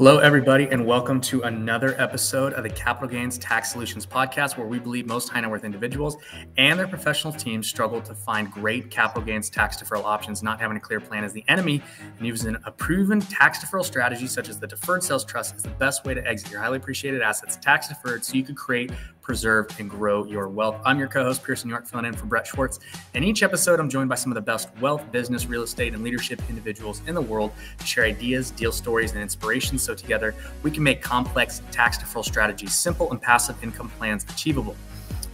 Hello, everybody, and welcome to another episode of the Capital Gains Tax Solutions podcast, where we believe most high net worth individuals and their professional teams struggle to find great capital gains tax deferral options. Not having a clear plan is the enemy, and using a proven tax deferral strategy such as the Deferred Sales Trust is the best way to exit your highly appreciated assets tax deferred so you can create, preserve, and grow your wealth. I'm your co-host, Pearson York, filling in for Brett Swarts. And each episode, I'm joined by some of the best wealth, business, real estate, and leadership individuals in the world to share ideas, deal stories, and inspirations so together we can make complex tax deferral strategies simple and passive income plans achievable.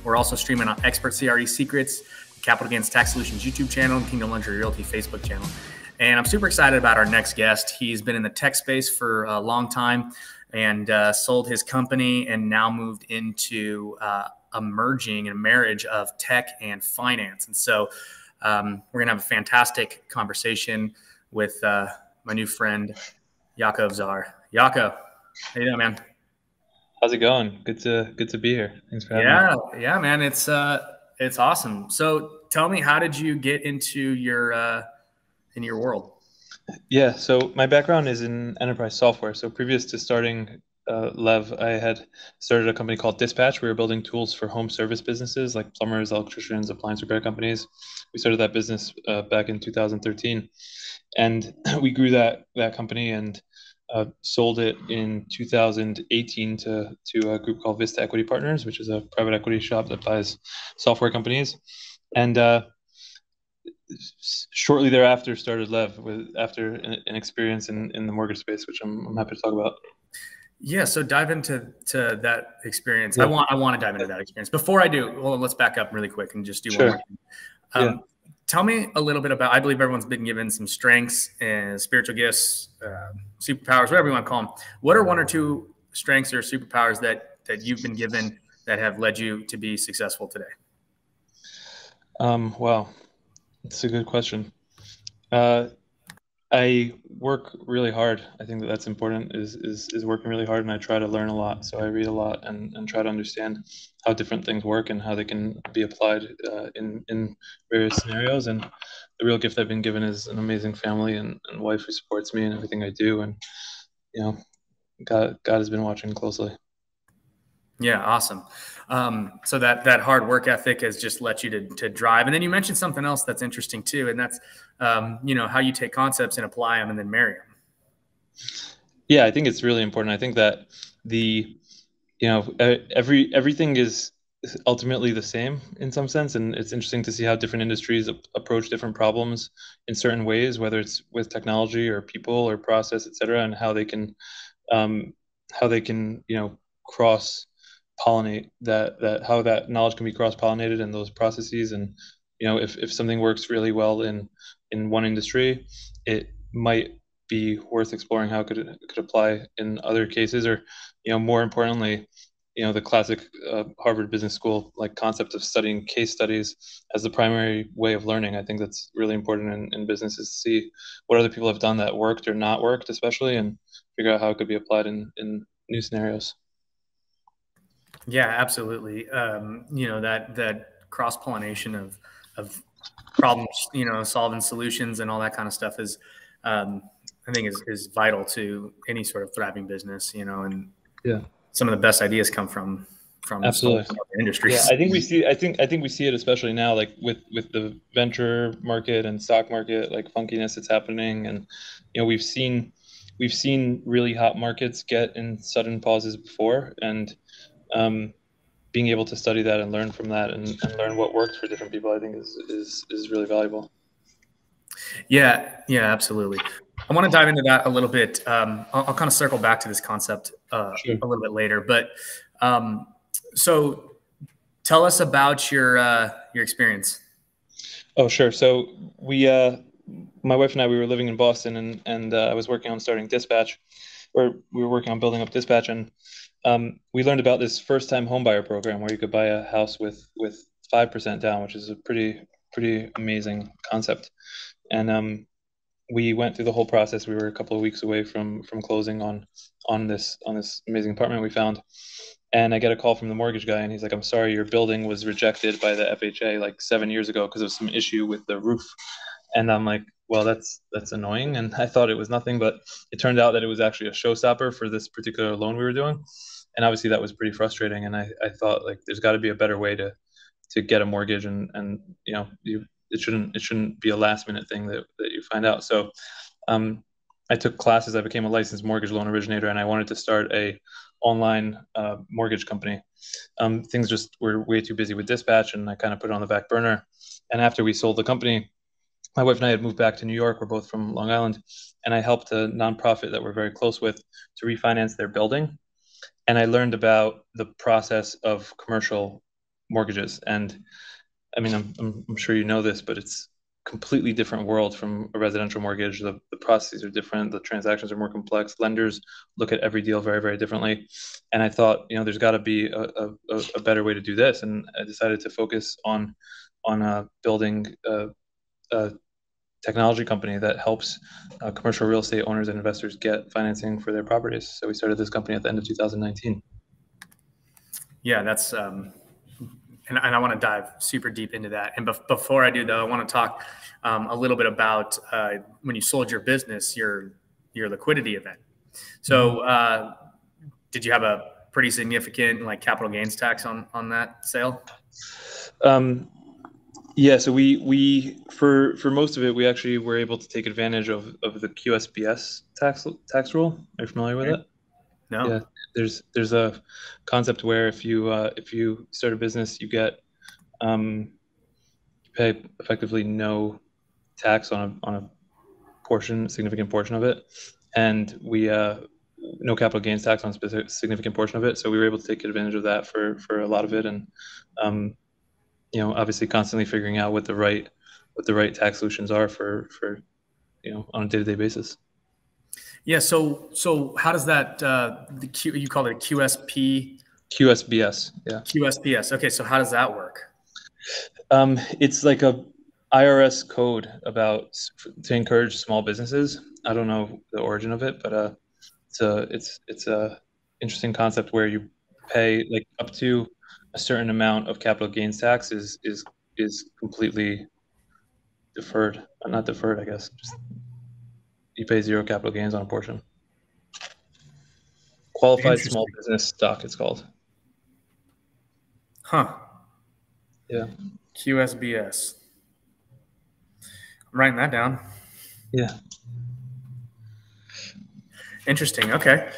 We're also streaming on Expert CRE Secrets, Capital Gains Tax Solutions YouTube channel, and Kingdom Luxury Realty Facebook channel. And I'm super excited about our next guest. He's been in the tech space for a long time and sold his company and now moved into a merging and a marriage of tech and finance. And so we're going to have a fantastic conversation with my new friend, Yaakov Zar. Yaakov, how you doing, man? How's it going? Good to be here. Thanks for having me. Yeah, man. It's awesome. So tell me, how did you get into your world? Yeah, so my background is in enterprise software. So previous to starting Lev, I had started a company called Dispatch. We were building tools for home service businesses like plumbers, electricians, appliance repair companies. We started that business back in 2013, and we grew that company and sold it in 2018 to a group called Vista Equity Partners, which is a private equity shop that buys software companies. And shortly thereafter started Lev after an experience in the mortgage space, which I'm happy to talk about. Yeah, so dive into that experience. Yeah. I want to dive into that experience. Before I do, well, let's back up really quick and just do one more thing. Tell me a little bit about, I believe everyone's been given some strengths and spiritual gifts, superpowers, whatever you want to call them. What are one or two strengths or superpowers that you've been given that have led you to be successful today? Wow, that's a good question. I work really hard. I think that's important is working really hard, and I try to learn a lot. So I read a lot and try to understand how different things work and how they can be applied in various scenarios. And the real gift I've been given is an amazing family and wife who supports me in everything I do. And, you know, God has been watching closely. Yeah, awesome. So that hard work ethic has just let you to drive. And then you mentioned something else that's interesting too, and that's how you take concepts and apply them and then marry them. Yeah, I think it's really important. I think that everything is ultimately the same in some sense, and it's interesting to see how different industries approach different problems in certain ways, whether it's with technology or people or process, et cetera, and how they can cross pollinate that how that knowledge can be cross pollinated in those processes. And if something works really well in one industry, it might be worth exploring how it could apply in other cases, or more importantly, the classic Harvard Business School concept of studying case studies as the primary way of learning. I think that's really important in businesses to see what other people have done that worked or not worked, especially, and figure out how it could be applied in new scenarios. Yeah, absolutely. That cross-pollination of problems, solving solutions and all that kind of stuff is, I think is vital to any sort of thriving business, and some of the best ideas come from absolutely industries. Yeah, I think we see it especially now, like with the venture market and stock market, funkiness that's happening. And, we've seen really hot markets get in sudden pauses before, and being able to study that and learn from that and learn what works for different people, I think is really valuable. Yeah, absolutely. I want to dive into that a little bit. I'll kind of circle back to this concept a little bit later, but so tell us about your experience. Oh, sure. So my wife and I, we were living in Boston, and I was working on starting Dispatch, or we were working on building up Dispatch, and we learned about this first-time homebuyer program where you could buy a house with 5% down, which is a pretty amazing concept. And we went through the whole process. We were a couple of weeks away from closing on this amazing apartment we found. And I get a call from the mortgage guy, and he's like, "I'm sorry, your building was rejected by the FHA 7 years ago because of some issue with the roof." And I'm like, well, that's annoying. And I thought it was nothing, but it turned out that it was actually a showstopper for this particular loan we were doing. And obviously that was pretty frustrating. And I thought, like, there's got to be a better way to get a mortgage, and it shouldn't be a last minute thing that you find out. So I took classes. I became a licensed mortgage loan originator, and I wanted to start a online mortgage company. Things just were way too busy with dispatch, and I kind of put it on the back burner. And after we sold the company, my wife and I had moved back to New York. We're both from Long Island, and I helped a nonprofit that we're very close with to refinance their building. And I learned about the process of commercial mortgages. And I mean, I'm sure you know this, but it's completely different world from a residential mortgage. The processes are different. The transactions are more complex. Lenders look at every deal very, very differently. And I thought, there's got to be a better way to do this. And I decided to focus on building a technology company that helps commercial real estate owners and investors get financing for their properties. So we started this company at the end of 2019. Yeah, that's and I want to dive super deep into that. And before I do, though, I want to talk a little bit about when you sold your business, your liquidity event. So did you have a pretty significant capital gains tax on that sale? Yeah, so we for most of it, we actually were able to take advantage of the QSBS tax rule. Are you familiar with it? No. Yeah, there's a concept where if you start a business, you get you pay effectively no tax on a significant portion of it, and we no capital gains tax on a significant portion of it. So we were able to take advantage of that for a lot of it, and obviously constantly figuring out what the right tax solutions are for on a day-to-day basis. Yeah. So how does that you call it a QSP? QSBS. Yeah. QSBS. Okay. So how does that work? It's like a IRS code to encourage small businesses. I don't know the origin of it, but it's a interesting concept where you pay like up to a certain amount of capital gains tax is completely deferred. Not deferred, I guess. Just you pay zero capital gains on a portion. Qualified small business stock, it's called. Huh. Yeah. QSBS. I'm writing that down. Yeah. Interesting. Okay.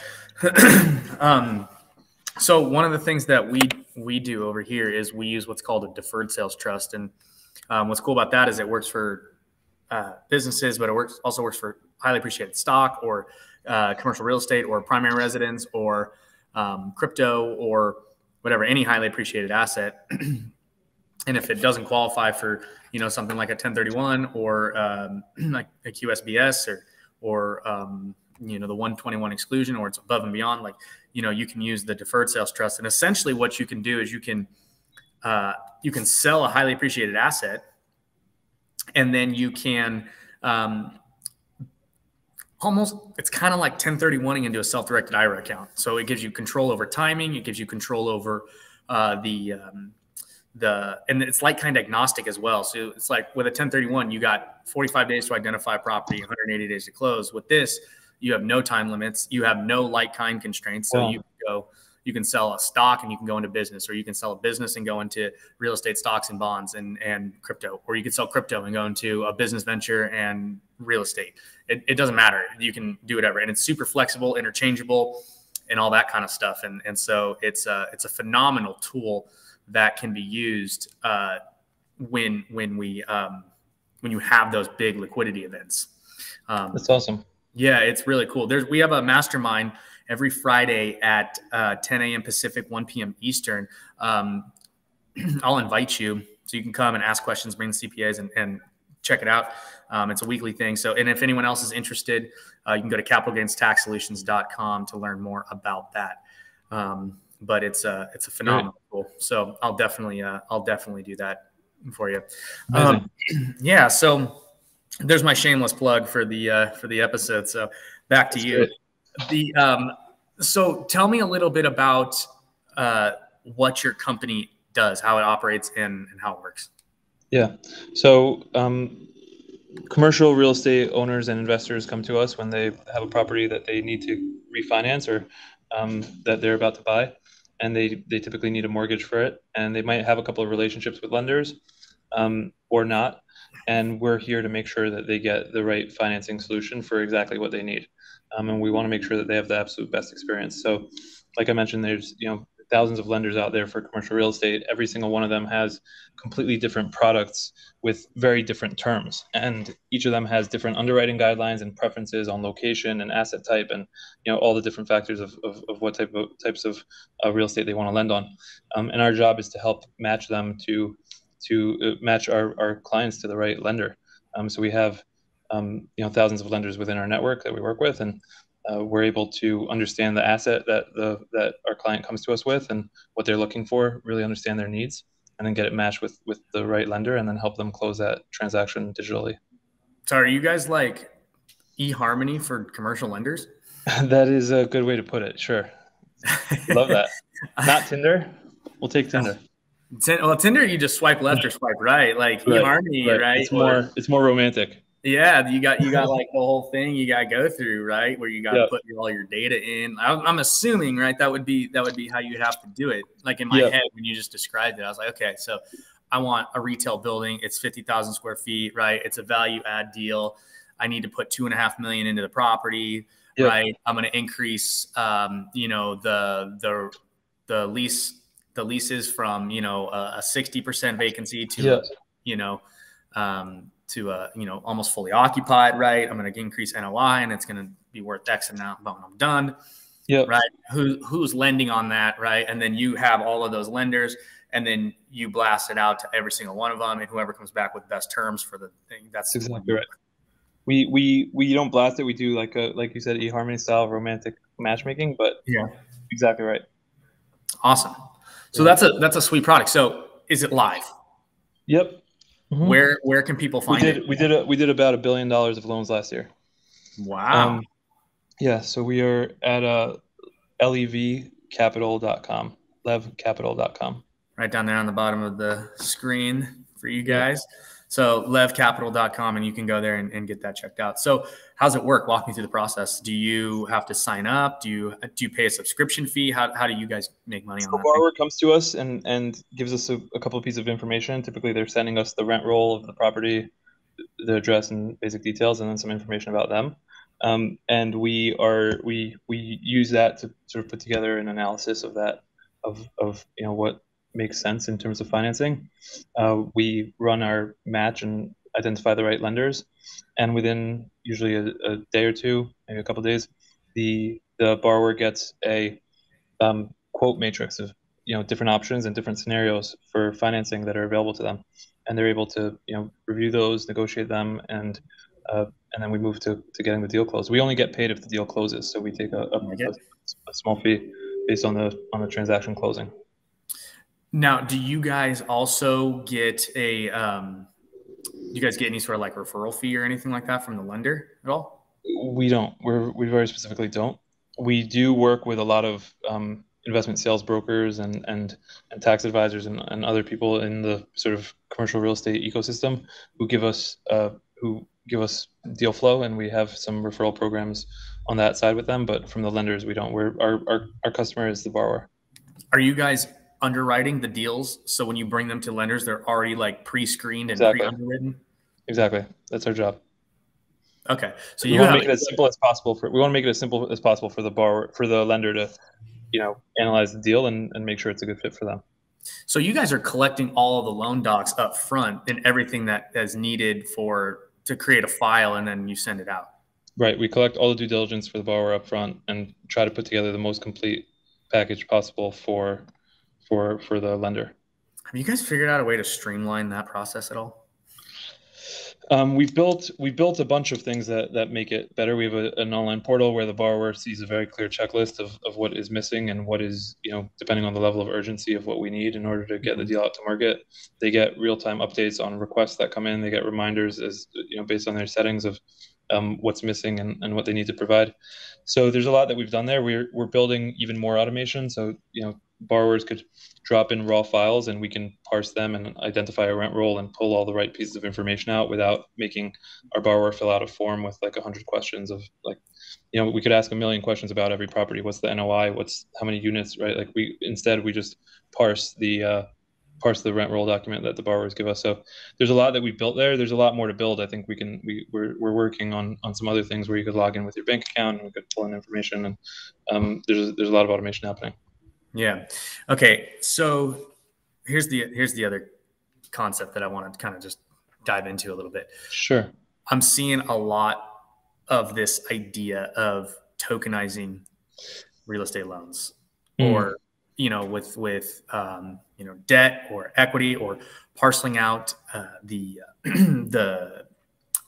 So one of the things that we do over here is we use what's called a deferred sales trust. And what's cool about that is it works for businesses, but it also works for highly appreciated stock or commercial real estate or primary residence or crypto or whatever, any highly appreciated asset. And if it doesn't qualify for, something like a 1031 or like a QSBS or the 121 exclusion, or it's above and beyond, you can use the deferred sales trust. And essentially what you can do is you can sell a highly appreciated asset, and then you can it's kind of like 1031ing into a self-directed IRA account. So it gives you control over timing. It gives you control over and it's like kind of agnostic as well. So it's like with a 1031, you got 45 days to identify a property, 180 days to close. With this, you have no time limits. You have no like-kind constraints. So you can sell a stock and you can go into business, or you can sell a business and go into real estate, stocks and bonds and crypto, or you can sell crypto and go into a business venture and real estate. It doesn't matter. You can do whatever. And it's super flexible, interchangeable, and all that kind of stuff. And so it's a phenomenal tool that can be used when you have those big liquidity events. That's awesome. Yeah, it's really cool. We have a mastermind every Friday at 10 a.m. Pacific, 1 p.m. Eastern. I'll invite you so you can come and ask questions, bring the CPAs and check it out. It's a weekly thing. So, and if anyone else is interested, you can go to capitalgainstaxsolutions.com to learn more about that. But it's a phenomenal tool. So I'll definitely do that for you. Yeah. So there's my shameless plug for the episode. So back to you. So tell me a little bit about what your company does, how it operates, and how it works. Yeah. So Commercial real estate owners and investors come to us when they have a property that they need to refinance or that they're about to buy, and they typically need a mortgage for it, and they might have a couple of relationships with lenders or not, and we're here to make sure that they get the right financing solution for exactly what they need, and we want to make sure that they have the absolute best experience. So, like I mentioned, there's thousands of lenders out there for commercial real estate. Every single one of them has completely different products with very different terms, and each of them has different underwriting guidelines and preferences on location and asset type, and all the different factors of what types of real estate they want to lend on. And our job is to help match them to match our clients to the right lender. So we have thousands of lenders within our network that we work with, and we're able to understand the asset that our client comes to us with and what they're looking for, really understand their needs, and then get it matched with the right lender, and then help them close that transaction digitally. So are you guys like EHarmony for commercial lenders? That is a good way to put it. Sure. Love that. Not Tinder. We'll take Tinder. Well, Tinder, you just swipe left or swipe right. Like Right, EHarmony, right? It's more romantic. Yeah, you got like the whole thing you got to go through, right? Where you got to put all your data in. I'm assuming, right? That would be how you'd have to do it. Like in my head, when you just described it, I was like, okay, so I want a retail building. It's 50,000 square feet, right? It's a value add deal. I need to put $2.5 million into the property, right? I'm going to increase, the leases from, a 60% vacancy to, almost fully occupied, right? I'm going to increase NOI, and it's going to be worth X amount when I'm done, right? Who's lending on that, right? And then you have all of those lenders, and then you blast it out to every single one of them, and whoever comes back with best terms for the thing, that's exactly right. We don't blast it. We do like you said, eHarmony style romantic matchmaking, but exactly right. Awesome. So that's a sweet product. So is it live? Yep. Mm-hmm. Where can people find it? We did about $1 billion of loans last year. Wow. So we are at levcapital.com, levcapital.com. Right down there on the bottom of the screen for you guys. So levcapital.com, and you can go there and get that checked out. So how's it work? Walk me through the process. Do you have to sign up? Do you pay a subscription fee? How do you guys make money on that? The borrower comes to us and gives us a couple of pieces of information. Typically, they're sending us the rent roll of the property, the address and basic details, and then some information about them. And we use that to sort of put together an analysis of that, of what makes sense in terms of financing. We run our match and identify the right lenders, and within usually a day or two, maybe a couple of days, the borrower gets a quote matrix of different options and different scenarios for financing that are available to them, and they're able to review those, negotiate them, and then we move to getting the deal closed. We only get paid if the deal closes, so we take a small fee based on the transaction closing. Now, do you guys also get any sort of like referral fee or anything like that from the lender at all? We don't. We very specifically don't. We do work with a lot of investment sales brokers and tax advisors and other people in the sort of commercial real estate ecosystem who give us deal flow, and we have some referral programs on that side with them. But from the lenders, we don't. Our customer is the borrower. Are you guys underwriting the deals, so when you bring them to lenders, they're already like pre-screened and pre-underwritten? Exactly. That's our job. Okay. So we want to make it as simple as possible for the borrower, for the lender to analyze the deal and make sure it's a good fit for them. So you guys are collecting all of the loan docs up front and everything that is needed to create a file, and then you send it out. Right. We collect all the due diligence for the borrower up front and try to put together the most complete package possible for the lender. Have you guys figured out a way to streamline that process at all? We built a bunch of things that make it better. We have an online portal where the borrower sees a very clear checklist of what is missing and what is, depending on the level of urgency of what we need in order to get the deal out to market. They get real-time updates on requests that come in. They get reminders based on their settings of what's missing and what they need to provide. So there's a lot that we've done there. We're building even more automation. So, borrowers could drop in raw files and we can parse them and identify a rent roll and pull all the right pieces of information out without making our borrower fill out a form with like 100 questions of like, we could ask a million questions about every property. What's the NOI? How many units, right? Like instead we just parse the rent roll document that the borrowers give us. So there's a lot that we built there. There's a lot more to build. I think we're working on some other things where you could log in with your bank account and we could pull in information, and there's a lot of automation happening. Yeah. Okay. So here's the other concept that I want to kind of just dive into a little bit. Sure. I'm seeing a lot of this idea of tokenizing real estate loans, or with debt or equity, or parceling out the the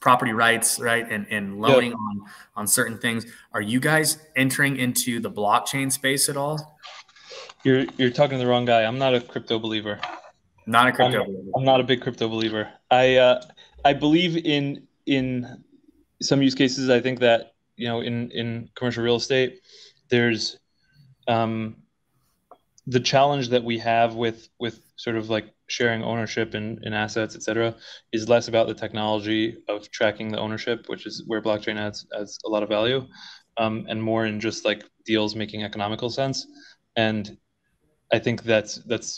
property rights, right, and loaning on certain things. Are you guys entering into the blockchain space at all? You're talking to the wrong guy. I'm not a crypto believer. Not a crypto believer. I'm not a big crypto believer. I believe in some use cases. I think that in commercial real estate, there's the challenge that we have with sort of like sharing ownership in assets, et cetera, is less about the technology of tracking the ownership, which is where blockchain adds a lot of value, and more in just like deals making economical sense. And I think that's the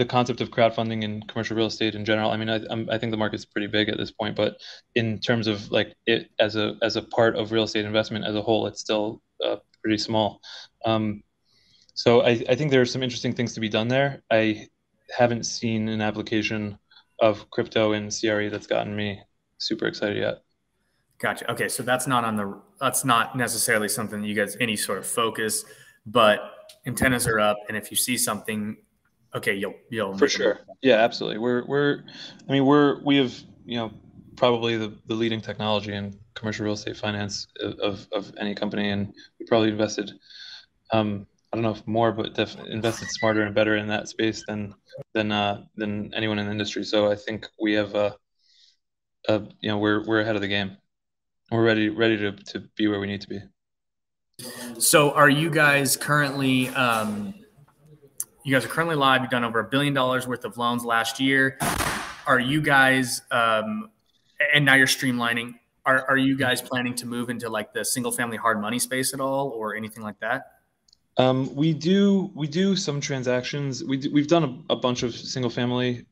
concept of crowdfunding in commercial real estate in general. I mean, I think the market's pretty big at this point, but in terms of like it as a part of real estate investment as a whole, it's still pretty small. So I think there are some interesting things to be done there. I haven't seen an application of crypto in CRE that's gotten me super excited yet. Gotcha. Okay, so that's not necessarily something you guys any sort of focus, but antennas are up, and if you see something, okay, you'll for sure. Yeah, absolutely. We have probably the leading technology in commercial real estate finance of any company, and we probably invested I don't know if more, but definitely invested smarter and better in that space than anyone in the industry. So I think we have we're ahead of the game. We're ready to be where we need to be. So are you guys currently live? You've done over $1 billion worth of loans last year. Are you guys and now you're streamlining? Are you guys planning to move into like the single family hard money space at all, or anything like that? We do some transactions. We've done a bunch of single family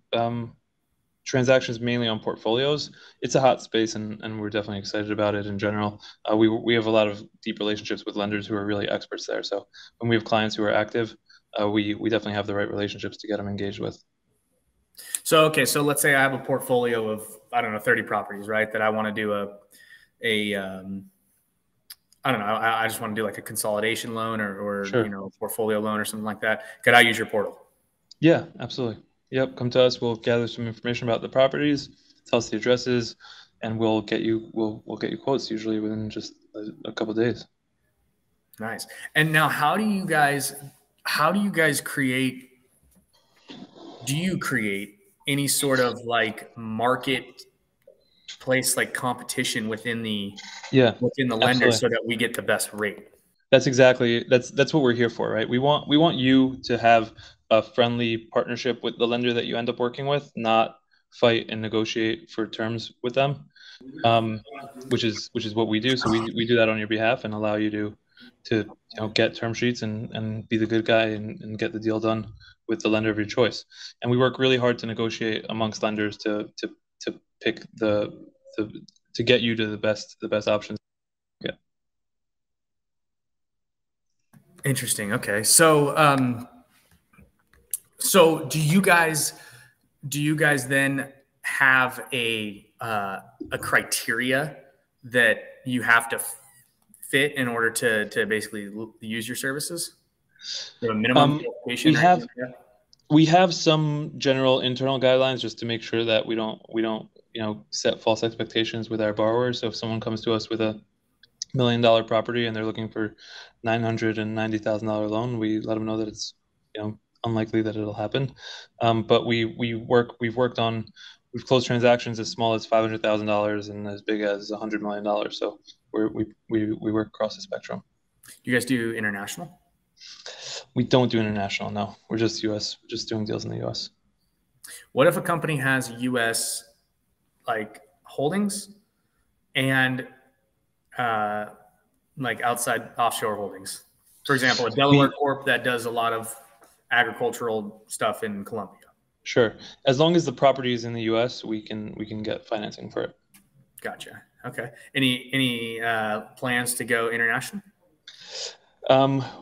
transactions, mainly on portfolios. It's a hot space, and we're definitely excited about it in general. We have a lot of deep relationships with lenders who are really experts there. So when we have clients who are active, we definitely have the right relationships to get them engaged with. So okay, so let's say I have a portfolio of 30 properties, right? That I want to do I don't know. I just want to do like a consolidation loan or Sure. a portfolio loan or something like that. Could I use your portal? Yeah, absolutely. Yep. Come to us. We'll gather some information about the properties, tell us the addresses, and we'll get you quotes usually within just a couple of days. Nice. And now, how do you guys create? Do you create any sort of like marketplace, like competition within the lender, so that we get the best rate? That's what we're here for, right? We want you to have a friendly partnership with the lender that you end up working with, not fight and negotiate for terms with them, which is what we do. So we do that on your behalf and allow you to get term sheets and be the good guy and get the deal done with the lender of your choice. And we work really hard to negotiate amongst lenders to pick to get you to the best options. Yeah. Interesting. Okay. So do you guys then have a criteria that you have to fit in order to basically use your services? A minimum qualification? We have some general internal guidelines just to make sure that we don't set false expectations with our borrowers. So if someone comes to us with $1 million property and they're looking for $990,000 loan, we let them know that it's unlikely that it'll happen. But we've closed transactions as small as $500,000 and as big as $100 million. So we work across the spectrum. Do you guys do international? We don't do international. No, we're just U.S. We're just doing deals in the U.S. What if a company has U.S. like holdings and like outside offshore holdings? For example, a Delaware Corp that does a lot of agricultural stuff in Colombia. Sure. As long as the property is in the U.S., we can get financing for it. Gotcha. Okay. Any plans to go international?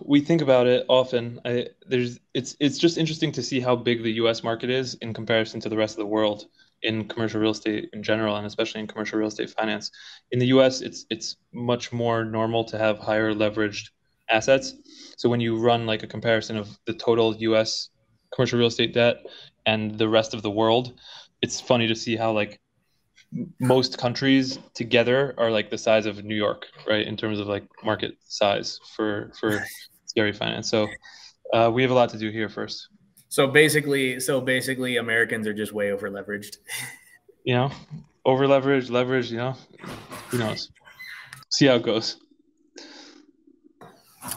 We think about it often. It's just interesting to see how big the U.S. market is in comparison to the rest of the world in commercial real estate in general, and especially in commercial real estate finance. In the U.S., it's much more normal to have higher leveraged assets. So when you run like a comparison of the total U.S. commercial real estate debt and the rest of the world, it's funny to see how like most countries together are like the size of New York, right? In terms of like market size for CRE finance. So we have a lot to do here first. So basically, Americans are just way over leveraged. You know, over leveraged, leverage. You know, who knows? See how it goes.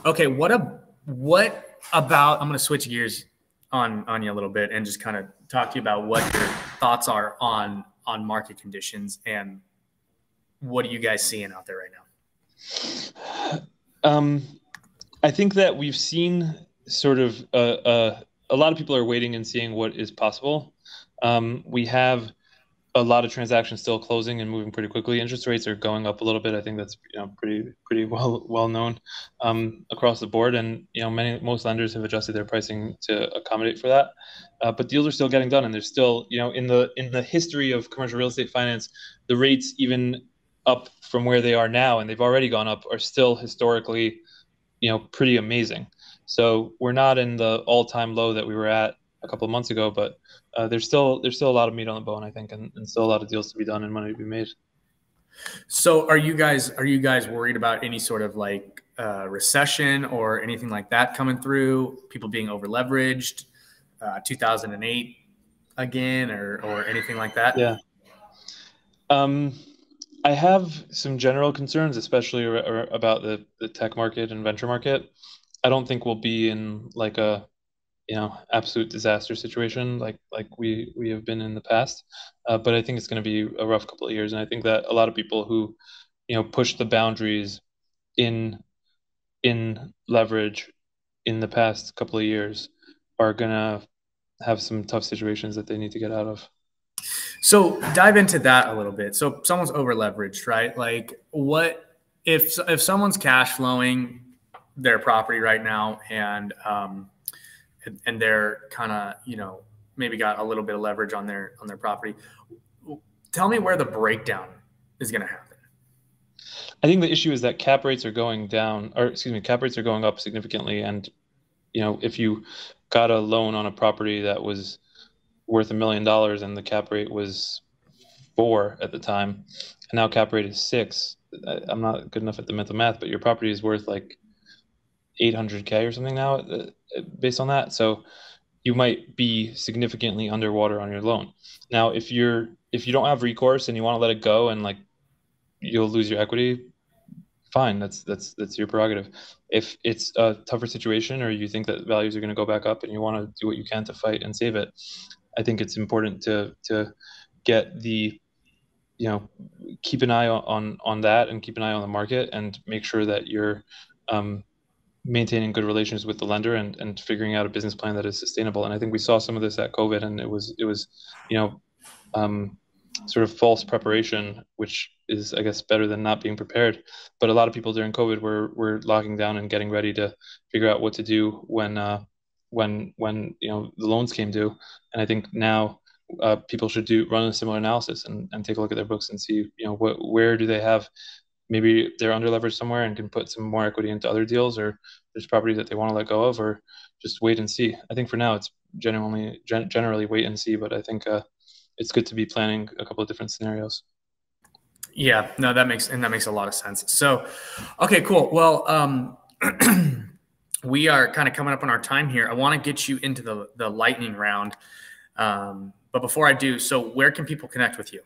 Okay, what about? I'm going to switch gears on you a little bit and just kind of talk to you about what your thoughts are on market conditions and what are you guys seeing out there right now? I think that we've seen sort of a lot of people are waiting and seeing what is possible. We have a lot of transactions still closing and moving pretty quickly. Interest rates are going up a little bit. I think that's pretty well known across the board, and most lenders have adjusted their pricing to accommodate for that. But deals are still getting done, and there's still in the history of commercial real estate finance, the rates even up from where they are now, and they've already gone up, are still historically pretty amazing. So we're not in the all-time low that we were at a couple of months ago, but there's still a lot of meat on the bone, I think, and still a lot of deals to be done and money to be made. So are you guys worried about any sort of like recession or anything like that coming through? People being over leveraged, 2008 again, or anything like that? Yeah. I have some general concerns, especially about the tech market and venture market. I don't think we'll be in like a absolute disaster situation like we have been in the past, but I think it's going to be a rough couple of years, and I think that a lot of people who push the boundaries in leverage in the past couple of years are going to have some tough situations that they need to get out of. So dive into that a little bit. So someone's over leveraged, right? Like what if someone's cash flowing their property right now and they're kind of, maybe got a little bit of leverage on their property. Tell me where the breakdown is going to happen. I think the issue is that cap rates are going down, or excuse me, cap rates are going up significantly. And, if you got a loan on a property that was worth $1 million and the cap rate was 4 at the time, and now cap rate is 6, I'm not good enough at the mental math, but your property is worth like $800K or something now based on that. So you might be significantly underwater on your loan. Now, if you don't have recourse and you want to let it go and like you'll lose your equity, fine, that's your prerogative. If it's a tougher situation or you think that values are going to go back up and you want to do what you can to fight and save it, I think it's important to get the keep an eye on that and keep an eye on the market and make sure that you're maintaining good relations with the lender and figuring out a business plan that is sustainable. And I think we saw some of this at COVID, and it was sort of false preparation, which is, I guess, better than not being prepared. But a lot of people during COVID were locking down and getting ready to figure out what to do when the loans came due. And I think now people should run a similar analysis and take a look at their books and see where do they have. Maybe they're under leveraged somewhere and can put some more equity into other deals, or there's properties that they want to let go of, or just wait and see. I think for now it's generally wait and see, but I think it's good to be planning a couple of different scenarios. Yeah, no, that makes a lot of sense. So, okay, cool. Well, we are kind of coming up on our time here. I want to get you into the lightning round. But before I do, so where can people connect with you?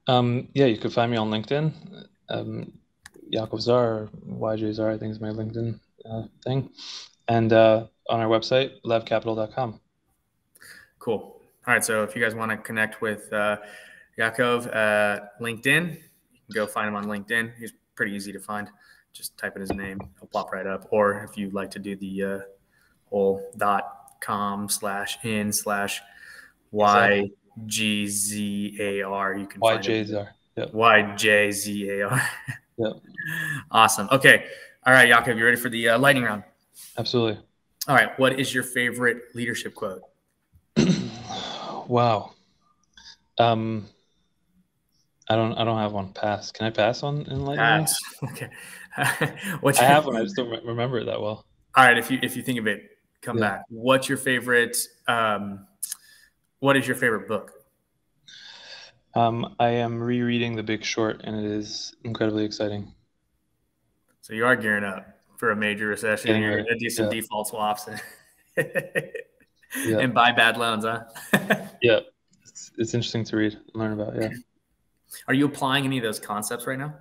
Yeah, you could find me on LinkedIn. Yaakov Zar, YJ Zar, I think is my LinkedIn thing. and on our website, levcapital.com. Cool. All right. So if you guys want to connect with Yaakov at LinkedIn, you can go find him on LinkedIn. He's pretty easy to find. Just type in his name. He'll pop right up. Or if you'd like to do the whole .com/in/YGZAR, you can find it. YJZAR. Yep. YJZAR. Yep. Awesome. Okay. All right, Yaakov, you ready for the lightning round? Absolutely. All right. What is your favorite leadership quote? Wow. I don't have one. Pass. Can I pass on in lightning round? Pass. Okay. I have one. I just don't remember it that well. All right. If you think of it, come back. What's your favorite? What is your favorite book? I am rereading The Big Short, and it is incredibly exciting. So you are gearing up for a major recession. You're going to do some default swaps and buy bad loans, huh? Yeah. It's interesting to read and learn about. Yeah. Are you applying any of those concepts right now?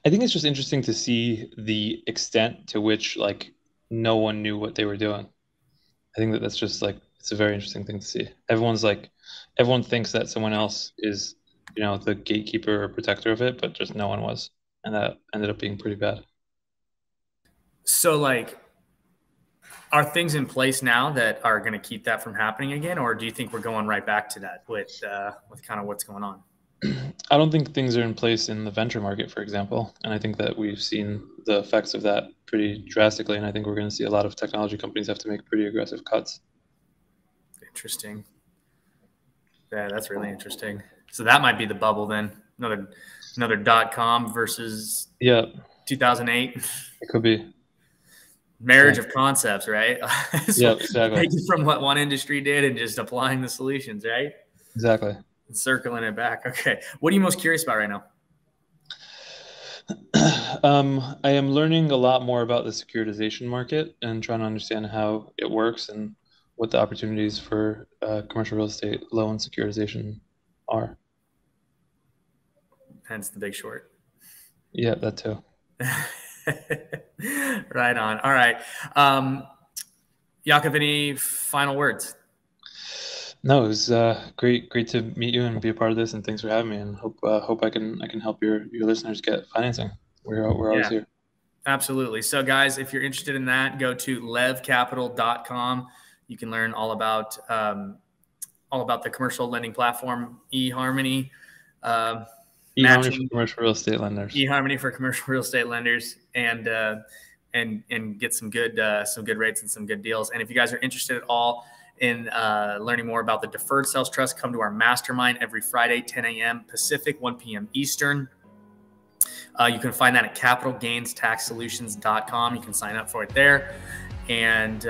I think it's just interesting to see the extent to which no one knew what they were doing. I think that's just it's a very interesting thing to see. Everyone thinks that someone else is, the gatekeeper or protector of it, but just no one was. And that ended up being pretty bad. So are things in place now that are going to keep that from happening again? Or do you think we're going right back to that with kind of what's going on? I don't think things are in place in the venture market, for example. And I think that we've seen the effects of that pretty drastically. And I think we're going to see a lot of technology companies have to make pretty aggressive cuts. Interesting. Yeah, that's really interesting. So that might be the bubble then. Another .com versus 2008. It could be. Marriage of concepts, right? Yeah, exactly. Taking from what one industry did and just applying the solutions, right? Exactly. And circling it back. Okay. What are you most curious about right now? I am learning a lot more about the securitization market and trying to understand how it works and what the opportunities for commercial real estate loan securitization are. Hence The Big Short. Yeah, that too. Right on. All right. Yaakov, any final words? No, it was great to meet you and be a part of this, and thanks for having me. And hope I can help your listeners get financing. We're always here. Absolutely. So, guys, if you're interested in that, go to levcapital.com. You can learn all about the commercial lending platform, EHarmony. EHarmony for commercial real estate lenders. EHarmony for commercial real estate lenders, and get some good rates and some good deals. And if you guys are interested at all in learning more about the Deferred Sales Trust, come to our mastermind every Friday, 10 a.m. Pacific, 1 p.m. Eastern. You can find that at capitalgainstaxsolutions.com. You can sign up for it there. And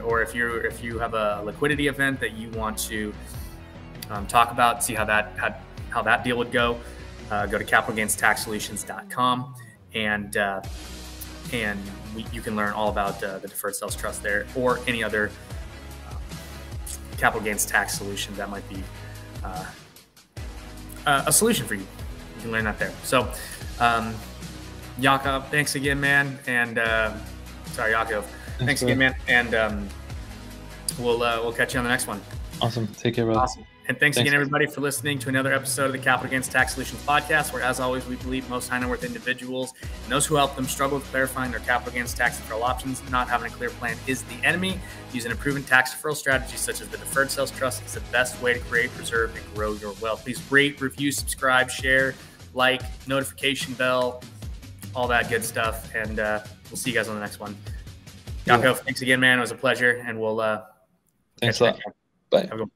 or if you have a liquidity event that you want to talk about, see how that deal would go, go to capitalgainstaxsolutions.com, and you can learn all about the Deferred Sales Trust there, or any other capital gains tax solution that might be a solution for you. You can learn that there. So, Yaakov, thanks again, man. And sorry, Yaakov, thanks again, man. And we'll catch you on the next one. Awesome. Take care, brother. Awesome. And thanks again, everybody, for listening to another episode of the Capital Gains Tax Solutions podcast, where, as always, we believe most high net worth individuals and those who help them struggle with clarifying their capital gains tax deferral options. Not having a clear plan is the enemy. Using a proven tax deferral strategy such as the Deferred Sales Trust is the best way to create, preserve, and grow your wealth. Please rate, review, subscribe, share, like, notification bell, all that good stuff. And we'll see you guys on the next one. Yaakov, thanks again, man. It was a pleasure. And we'll thanks a lot. Bye. Have a good one.